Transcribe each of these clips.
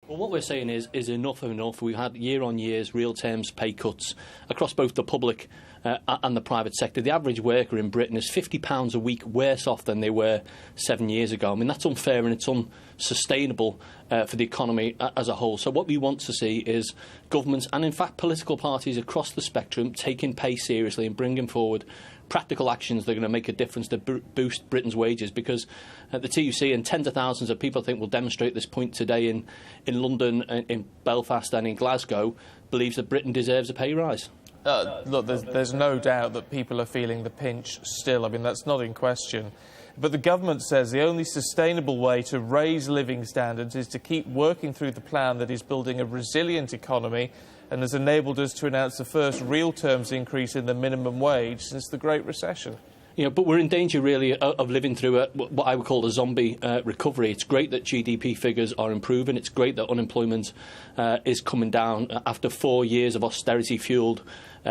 Well, what we're saying is enough of enough. We've had year-on-years real terms pay cuts across both the public and the private sector. The average worker in Britain is £50 a week worse off than they were 7 years ago. I mean, that's unfair and it's unsustainable for the economy as a whole. So what we want to see is governments and, in fact, political parties across the spectrum taking pay seriously and bringing forward practical actions that are going to make a difference to boost Britain's wages, because the TUC and tens of thousands of people, I think, will demonstrate this point today in London, in Belfast and in Glasgow, believes that Britain deserves a pay rise. Look, there's no doubt that people are feeling the pinch still. I mean, that's not in question. But the government says the only sustainable way to raise living standards is to keep working through the plan that is building a resilient economy and has enabled us to announce the first real terms increase in the minimum wage since the Great Recession. You know, but we're in danger, really, of living through what I would call a zombie recovery. It's great that GDP figures are improving. It's great that unemployment is coming down after 4 years of austerity-fuelled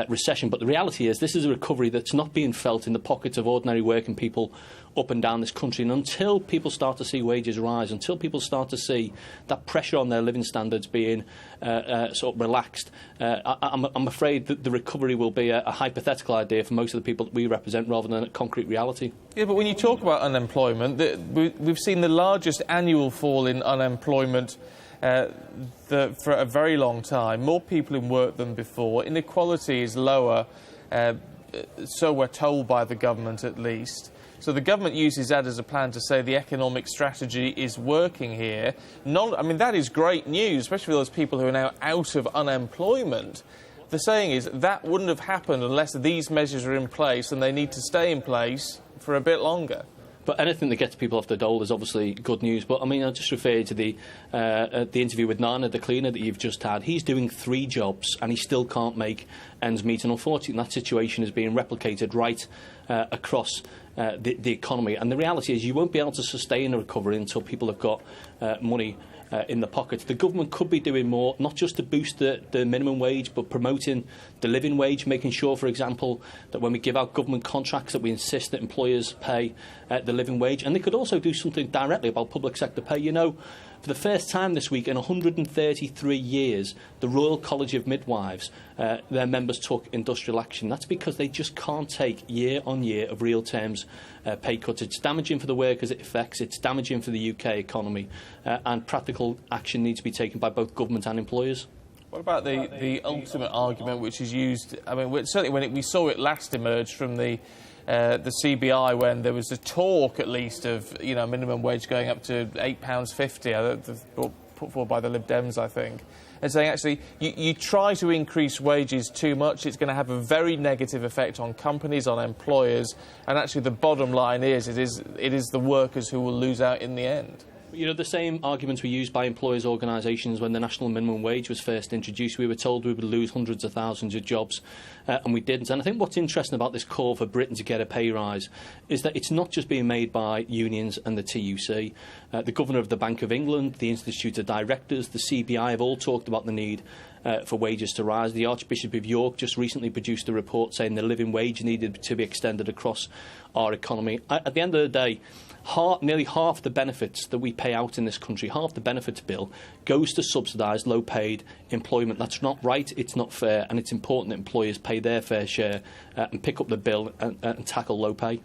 recession. But the reality is this is a recovery that's not being felt in the pockets of ordinary working people up and down this country. And until people start to see wages rise, until people start to see that pressure on their living standards being sort of relaxed, I'm afraid that the recovery will be a hypothetical idea for most of the people that we represent rather than a concrete reality. Yeah, but when you talk about unemployment, we've seen the largest annual fall in unemployment for a very long time. More people in work than before. Inequality is lower, so we're told by the government at least. So the government uses that as a plan to say the economic strategy is working here. I mean, that is great news, especially for those people who are now out of unemployment. The saying is that wouldn't have happened unless these measures are in place, and they need to stay in place for a bit longer. But anything that gets people off the dole is obviously good news. But, I mean, I'll just refer you to the interview with Nana, the cleaner, that you've just had. He's doing 3 jobs and he still can't make ends meet. And unfortunately, that situation is being replicated right across the economy. And the reality is you won't be able to sustain a recovery until people have got money in the pockets. The government could be doing more, not just to boost the minimum wage, but promoting the living wage, making sure, for example, that when we give out government contracts that we insist that employers pay the living wage. And they could also do something directly about public sector pay. You know, for the first time this week in 133 years, the Royal College of Midwives, their members took industrial action. That's because they just can't take year on year of real terms pay cuts. It's damaging for the workers it affects, it's damaging for the UK economy, and practical action needs to be taken by both government and employers. What about the ultimate argument which is used? I mean, certainly when we saw it last emerge from the CBI, when there was a talk, at least, of minimum wage going up to £8.50, put forward by the Lib Dems, I think, and saying actually you try to increase wages too much, it's going to have a very negative effect on companies, on employers, and actually the bottom line is it is the workers who will lose out in the end. You know, the same arguments were used by employers' organisations when the national minimum wage was first introduced. We were told we would lose hundreds of thousands of jobs, and we didn't. And I think what's interesting about this call for Britain to get a pay rise is that it's not just being made by unions and the TUC. The Governor of the Bank of England, the Institute of Directors, the CBI have all talked about the need for wages to rise. The Archbishop of York just recently produced a report saying the living wage needed to be extended across our economy. At the end of the day, nearly half the benefits that we pay out in this country, half the benefits bill, goes to subsidise low-paid employment. That's not right, it's not fair, and it's important that employers pay their fair share and pick up the bill and tackle low pay.